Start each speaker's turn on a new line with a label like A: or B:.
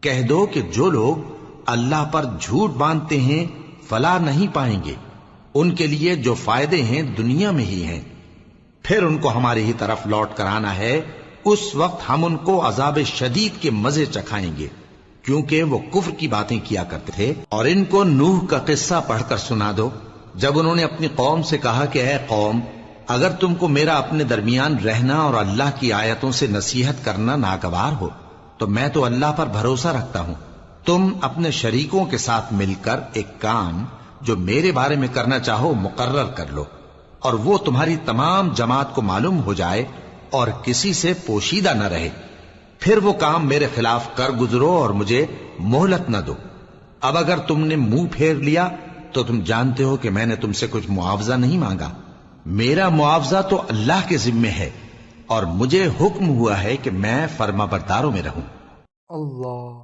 A: کہہ دو کہ جو لوگ اللہ پر جھوٹ باندھتے ہیں فلاح نہیں پائیں گے، ان کے لیے جو فائدے ہیں دنیا میں ہی ہیں، پھر ان کو ہماری ہی طرف لوٹ کر آنا ہے، اس وقت ہم ان کو عذاب شدید کے مزے چکھائیں گے، کیونکہ وہ کفر کی باتیں کیا کرتے تھے۔ اور ان کو نوح کا قصہ پڑھ کر سنا دو، جب انہوں نے اپنی قوم سے کہا کہ اے قوم، اگر تم کو میرا اپنے درمیان رہنا اور اللہ کی آیتوں سے نصیحت کرنا ناگوار ہو تو میں تو اللہ پر بھروسہ رکھتا ہوں، تم اپنے شریکوں کے ساتھ مل کر ایک کام جو میرے بارے میں کرنا چاہو مقرر کر لو، اور وہ تمہاری تمام جماعت کو معلوم ہو جائے اور کسی سے پوشیدہ نہ رہے، پھر وہ کام میرے خلاف کر گزرو اور مجھے مہلت نہ دو۔ اب اگر تم نے منہ پھیر لیا تو تم جانتے ہو کہ میں نے تم سے کچھ معاوضہ نہیں مانگا، میرا معاوضہ تو اللہ کے ذمے ہے، اور مجھے حکم ہوا ہے کہ میں فرما برداروں میں رہوں۔
B: اللہ